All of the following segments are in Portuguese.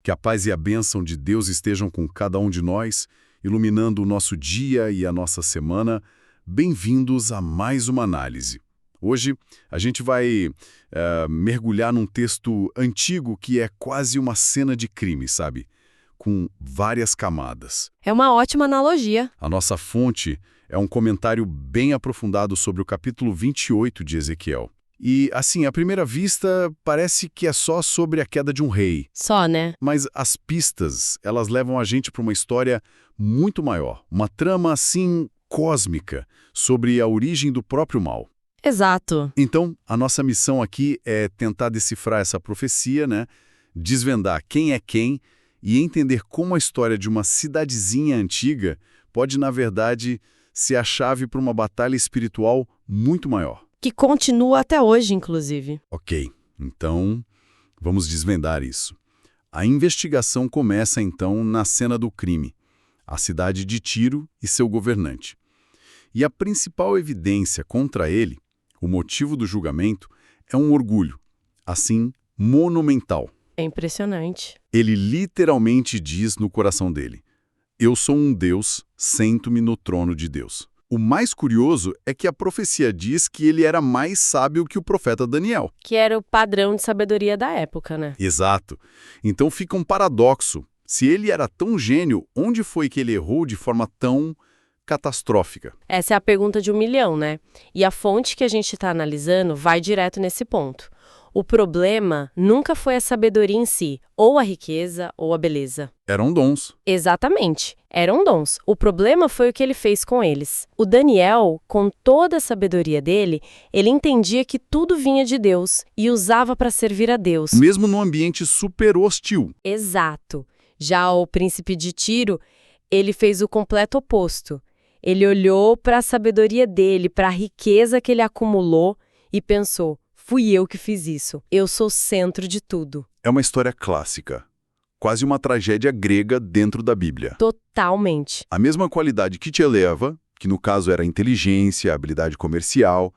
Que a paz e a bênção de Deus estejam com cada um de nós, iluminando o nosso dia e a nossa semana. Bem-vindos a mais uma análise. Hoje a gente vai mergulhar num texto antigo que é quase uma cena de crime, sabe? Com várias camadas. É uma ótima analogia. A nossa fonte é um comentário bem aprofundado sobre o capítulo 28 de Ezequiel. E, assim, à primeira vista, parece que é só sobre a queda de um rei. Só, né? Mas as pistas, elas levam a gente para uma história muito maior. Uma trama, assim, cósmica, sobre a origem do próprio mal. Exato. Então, a nossa missão aqui é tentar decifrar essa profecia, né? Desvendar quem é quem e entender como a história de uma cidadezinha antiga pode, na verdade, ser a chave para uma batalha espiritual muito maior. Que continua até hoje, inclusive. Ok, então vamos desvendar isso. A investigação começa, então, na cena do crime, a cidade de Tiro e seu governante. E a principal evidência contra ele, o motivo do julgamento, é um orgulho, assim, monumental. É impressionante. Ele literalmente diz no coração dele: "Eu sou um Deus, sento-me no trono de Deus." O mais curioso é que a profecia diz que ele era mais sábio que o profeta Daniel. Que era o padrão de sabedoria da época, né? Exato. Então fica um paradoxo. Se ele era tão gênio, onde foi que ele errou de forma tão catastrófica? Essa é a pergunta de 1 milhão, né? E a fonte que a gente está analisando vai direto nesse ponto. O problema nunca foi a sabedoria em si, ou a riqueza, ou a beleza. Eram dons. Exatamente, eram dons. O problema foi o que ele fez com eles. O Daniel, com toda a sabedoria dele, ele entendia que tudo vinha de Deus e usava para servir a Deus. Mesmo num ambiente super hostil. Exato. Já o príncipe de Tiro, ele fez o completo oposto. Ele olhou para a sabedoria dele, para a riqueza que ele acumulou e pensou: fui eu que fiz isso. Eu sou o centro de tudo. É uma história clássica. Quase uma tragédia grega dentro da Bíblia. Totalmente. A mesma qualidade que te eleva, que no caso era a inteligência, a habilidade comercial,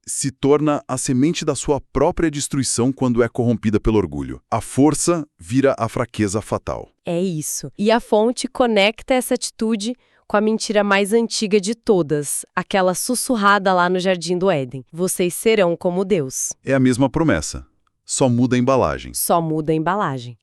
se torna a semente da sua própria destruição quando é corrompida pelo orgulho. A força vira a fraqueza fatal. É isso. E a fonte conecta essa atitude com a mentira mais antiga de todas, aquela sussurrada lá no Jardim do Éden. Vocês serão como Deus. É a mesma promessa, só muda a embalagem. Só muda a embalagem.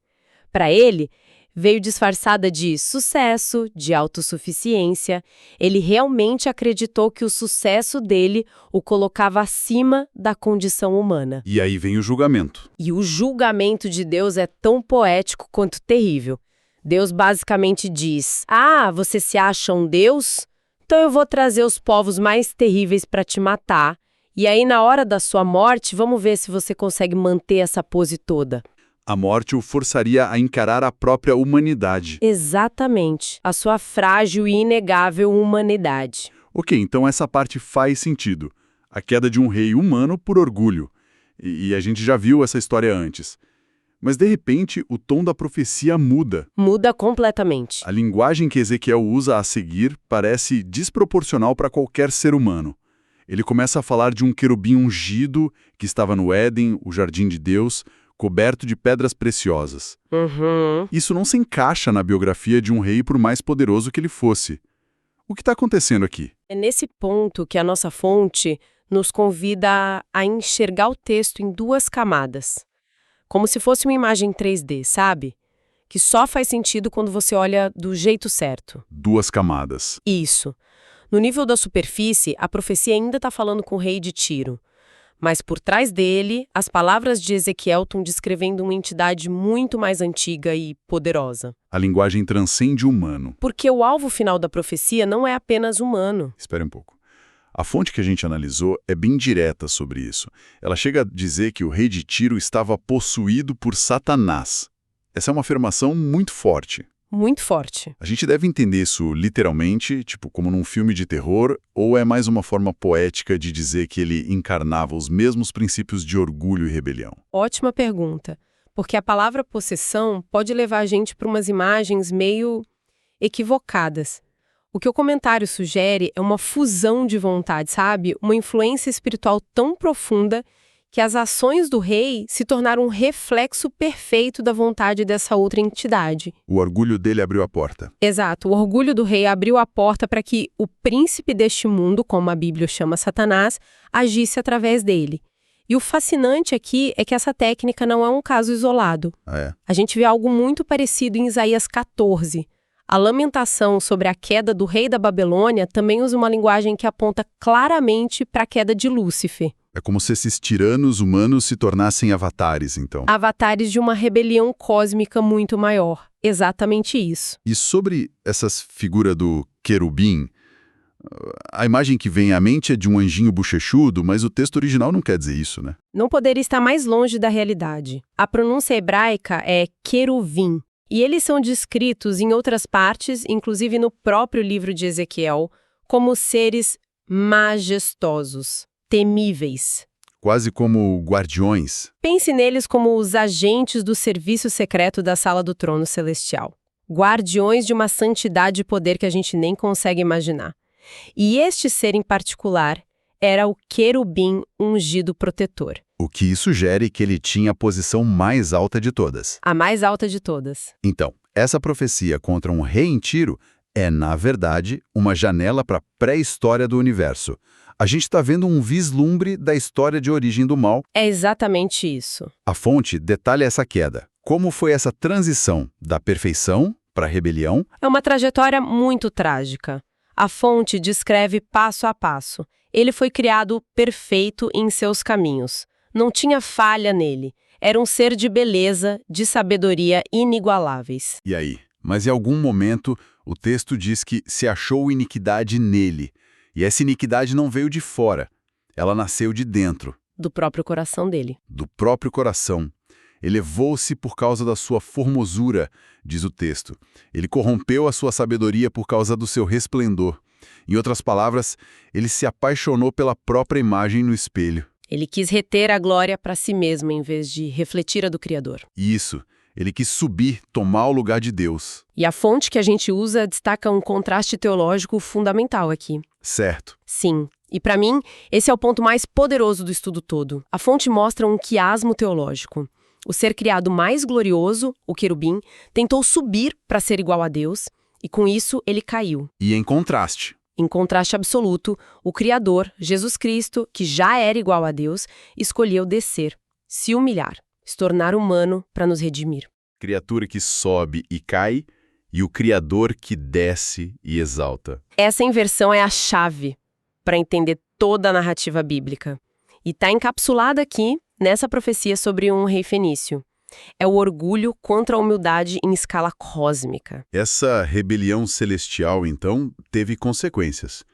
Para ele, veio disfarçada de sucesso, de autossuficiência. Ele realmente acreditou que o sucesso dele o colocava acima da condição humana. E aí vem o julgamento. E o julgamento de Deus é tão poético quanto terrível. Deus basicamente diz: ah, você se acha um Deus? Então eu vou trazer os povos mais terríveis para te matar. E aí, na hora da sua morte, vamos ver se você consegue manter essa pose toda. A morte o forçaria a encarar a própria humanidade. Exatamente. A sua frágil e inegável humanidade. Ok, então essa parte faz sentido. A queda de um rei humano por orgulho. E a gente já viu essa história antes. Mas, de repente, o tom da profecia muda. Muda completamente. A linguagem que Ezequiel usa a seguir parece desproporcional para qualquer ser humano. Ele começa a falar de um querubim ungido que estava no Éden, o jardim de Deus, coberto de pedras preciosas. Isso não se encaixa na biografia de um rei por mais poderoso que ele fosse. O que está acontecendo aqui? É nesse ponto que a nossa fonte nos convida a enxergar o texto em duas camadas. Como se fosse uma imagem 3D, sabe? Que só faz sentido quando você olha do jeito certo. Duas camadas. Isso. No nível da superfície, a profecia ainda está falando com o rei de Tiro. Mas por trás dele, as palavras de Ezequiel estão descrevendo uma entidade muito mais antiga e poderosa. A linguagem transcende o humano. Porque o alvo final da profecia não é apenas humano. Espere um pouco. A fonte que a gente analisou é bem direta sobre isso. Ela chega a dizer que o rei de Tiro estava possuído por Satanás. Essa é uma afirmação muito forte. Muito forte. A gente deve entender isso literalmente, tipo como num filme de terror, ou é mais uma forma poética de dizer que ele encarnava os mesmos princípios de orgulho e rebelião? Ótima pergunta. Porque a palavra possessão pode levar a gente para umas imagens meio equivocadas. O que o comentário sugere é uma fusão de vontade, sabe? Uma influência espiritual tão profunda que as ações do rei se tornaram um reflexo perfeito da vontade dessa outra entidade. O orgulho dele abriu a porta. Exato, o orgulho do rei abriu a porta para que o príncipe deste mundo, como a Bíblia chama Satanás, agisse através dele. E o fascinante aqui é que essa técnica não é um caso isolado. A gente vê algo muito parecido em Isaías 14. A lamentação sobre a queda do rei da Babilônia também usa uma linguagem que aponta claramente para a queda de Lúcifer. É como se esses tiranos humanos se tornassem avatares, então. Avatares de uma rebelião cósmica muito maior. Exatamente isso. E sobre essa figura do querubim, a imagem que vem à mente é de um anjinho bochechudo, mas o texto original não quer dizer isso, né? Não poderia estar mais longe da realidade. A pronúncia hebraica é queruvim, e eles são descritos em outras partes, inclusive no próprio livro de Ezequiel, como seres majestosos, temíveis. Quase como guardiões. Pense neles como os agentes do serviço secreto da sala do trono celestial. Guardiões de uma santidade e poder que a gente nem consegue imaginar. E este ser em particular era o querubim ungido protetor. O que sugere que ele tinha a posição mais alta de todas. A mais alta de todas. Então, essa profecia contra um rei em Tiro é, na verdade, uma janela para a pré-história do universo. A gente está vendo um vislumbre da história de origem do mal. É exatamente isso. A fonte detalha essa queda. Como foi essa transição da perfeição para a rebelião? É uma trajetória muito trágica. A fonte descreve passo a passo. Ele foi criado perfeito em seus caminhos. Não tinha falha nele. Era um ser de beleza, de sabedoria inigualáveis. E aí? Mas em algum momento, o texto diz que se achou iniquidade nele. E essa iniquidade não veio de fora. Ela nasceu de dentro. Do próprio coração dele. Do próprio coração. Elevou-se por causa da sua formosura, diz o texto. Ele corrompeu a sua sabedoria por causa do seu resplendor. Em outras palavras, ele se apaixonou pela própria imagem no espelho. Ele quis reter a glória para si mesmo em vez de refletir a do Criador. Isso. Ele quis subir, tomar o lugar de Deus. E a fonte que a gente usa destaca um contraste teológico fundamental aqui. Certo. Sim. E para mim, esse é o ponto mais poderoso do estudo todo. A fonte mostra um quiasmo teológico. O ser criado mais glorioso, o querubim, tentou subir para ser igual a Deus, e com isso ele caiu. E em contraste. Em contraste absoluto, o Criador, Jesus Cristo, que já era igual a Deus, escolheu descer, se humilhar, se tornar humano para nos redimir. Criatura que sobe e cai, e o Criador que desce e exalta. Essa inversão é a chave para entender toda a narrativa bíblica. E está encapsulada aqui, nessa profecia sobre um rei fenício. É o orgulho contra a humildade em escala cósmica. Essa rebelião celestial, então, teve consequências.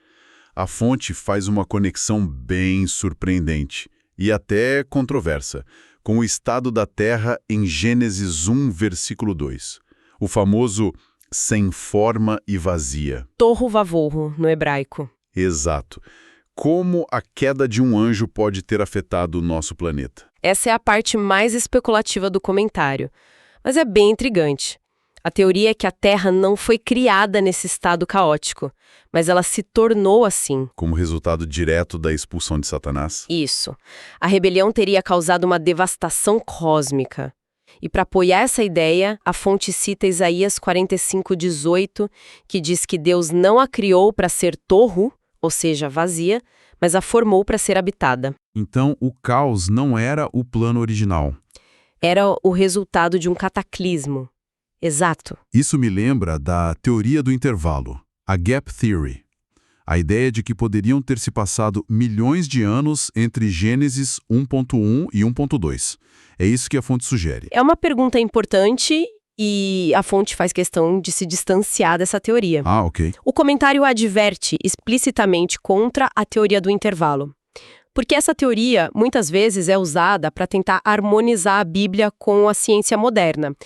A fonte faz uma conexão bem surpreendente e até controversa com o estado da terra em Gênesis 1, versículo 2. O famoso sem forma e vazia. Tohu vavohu, no hebraico. Exato. Como a queda de um anjo pode ter afetado o nosso planeta? Essa é a parte mais especulativa do comentário, mas é bem intrigante. A teoria é que a Terra não foi criada nesse estado caótico, mas ela se tornou assim. Como resultado direto da expulsão de Satanás? Isso. A rebelião teria causado uma devastação cósmica. E para apoiar essa ideia, a fonte cita Isaías 45:18, que diz que Deus não a criou para ser torru, ou seja, vazia, mas a formou para ser habitada. Então, o caos não era o plano original. Era o resultado de um cataclismo. Exato. Isso me lembra da teoria do intervalo, a Gap Theory. A ideia de que poderiam ter se passado milhões de anos entre Gênesis 1.1 e 1.2. É isso que a fonte sugere. É uma pergunta importante e a fonte faz questão de se distanciar dessa teoria. Ah, ok. O comentário adverte explicitamente contra a teoria do intervalo. Porque essa teoria, muitas vezes, é usada para tentar harmonizar a Bíblia com a ciência moderna.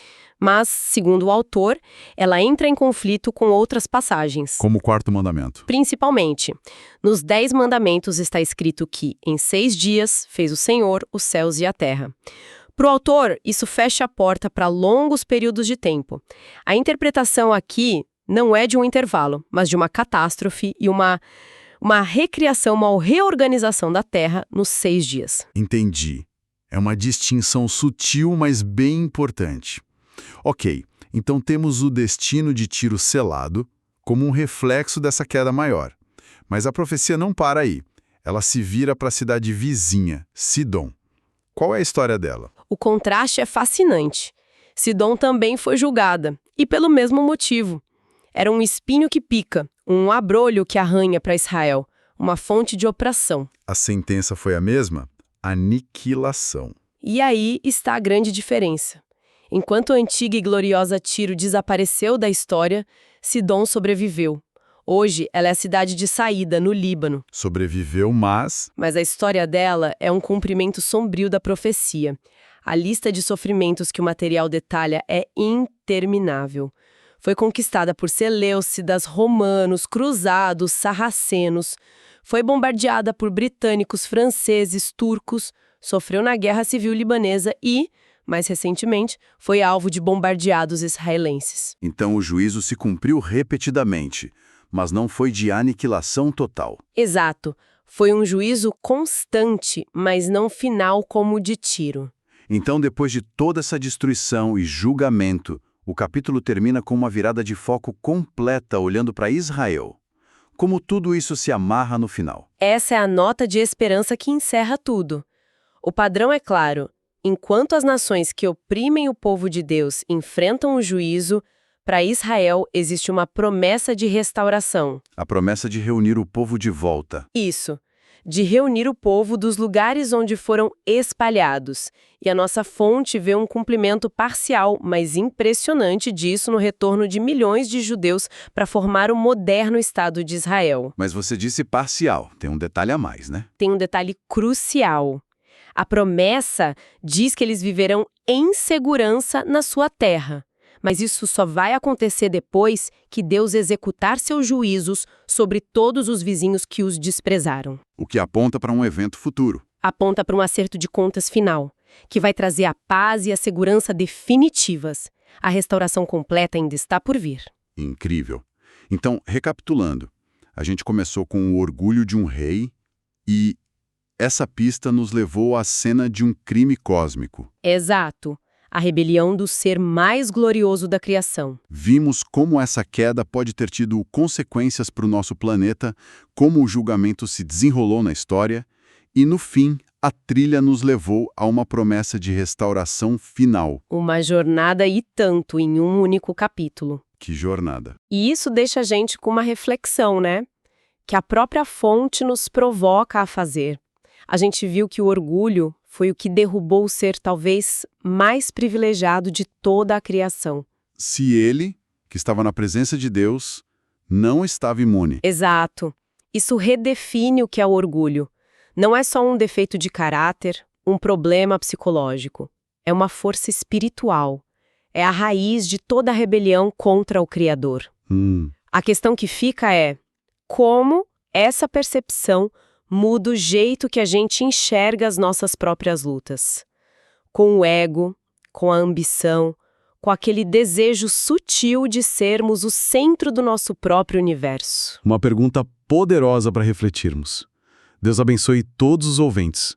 Mas, segundo o autor, ela entra em conflito com outras passagens. Como o quarto mandamento. Principalmente, nos 10 mandamentos está escrito que, em 6 dias, fez o Senhor os céus e a terra. Para o autor, isso fecha a porta para longos períodos de tempo. A interpretação aqui não é de um intervalo, mas de uma catástrofe e uma Uma recriação, uma reorganização da Terra nos 6 dias. Entendi. É uma distinção sutil, mas bem importante. Ok, então temos o destino de Tiro selado como um reflexo dessa queda maior. Mas a profecia não para aí. Ela se vira para a cidade vizinha, Sidom. Qual é a história dela? O contraste é fascinante. Sidom também foi julgada, e pelo mesmo motivo. Era um espinho que pica, um abrolho que arranha para Israel, uma fonte de opressão. A sentença foi a mesma? Aniquilação. E aí está a grande diferença. Enquanto a antiga e gloriosa Tiro desapareceu da história, Sidom sobreviveu. Hoje, ela é a cidade de Saída, no Líbano. Sobreviveu, mas A história dela é um cumprimento sombrio da profecia. A lista de sofrimentos que o material detalha é interminável. Foi conquistada por seleucidas, romanos, cruzados, sarracenos. Foi bombardeada por britânicos, franceses, turcos. Sofreu na Guerra Civil Libanesa e, mais recentemente, foi alvo de bombardeados israelenses. então o juízo se cumpriu repetidamente, mas não foi de aniquilação total. Exato. Foi um juízo constante, mas não final como o de Tiro. Então, depois de toda essa destruição e julgamento, o capítulo termina com uma virada de foco completa olhando para Israel. Como tudo isso se amarra no final. Essa é a nota de esperança que encerra tudo. O padrão é claro. Enquanto as nações que oprimem o povo de Deus enfrentam o juízo, para Israel existe uma promessa de restauração. A promessa de reunir o povo de volta. Isso, de reunir o povo dos lugares onde foram espalhados. E a nossa fonte vê um cumprimento parcial, mas impressionante disso no retorno de milhões de judeus para formar o moderno Estado de Israel. Mas você disse parcial, tem um detalhe a mais, né? Tem um detalhe crucial. A promessa diz que eles viverão em segurança na sua terra. Mas isso só vai acontecer depois que Deus executar seus juízos sobre todos os vizinhos que os desprezaram. O que aponta para um evento futuro. Aponta para um acerto de contas final, que vai trazer a paz e a segurança definitivas. A restauração completa ainda está por vir. Incrível. Então, recapitulando, a gente começou com o orgulho de um rei e essa pista nos levou à cena de um crime cósmico. Exato. A rebelião do ser mais glorioso da criação. Vimos como essa queda pode ter tido consequências para o nosso planeta, como o julgamento se desenrolou na história, e no fim, a trilha nos levou a uma promessa de restauração final. Uma jornada e tanto em um único capítulo. Que jornada! E isso deixa a gente com uma reflexão, né? Que a própria fonte nos provoca a fazer. A gente viu que o orgulho foi o que derrubou o ser talvez mais privilegiado de toda a criação. Se ele, que estava na presença de Deus, não estava imune. Exato. Isso redefine o que é o orgulho. Não é só um defeito de caráter, um problema psicológico. É uma força espiritual. É a raiz de toda a rebelião contra o Criador. A questão que fica é como essa percepção muda o jeito que a gente enxerga as nossas próprias lutas. Com o ego, com a ambição, com aquele desejo sutil de sermos o centro do nosso próprio universo. Uma pergunta poderosa para refletirmos. Deus abençoe todos os ouvintes.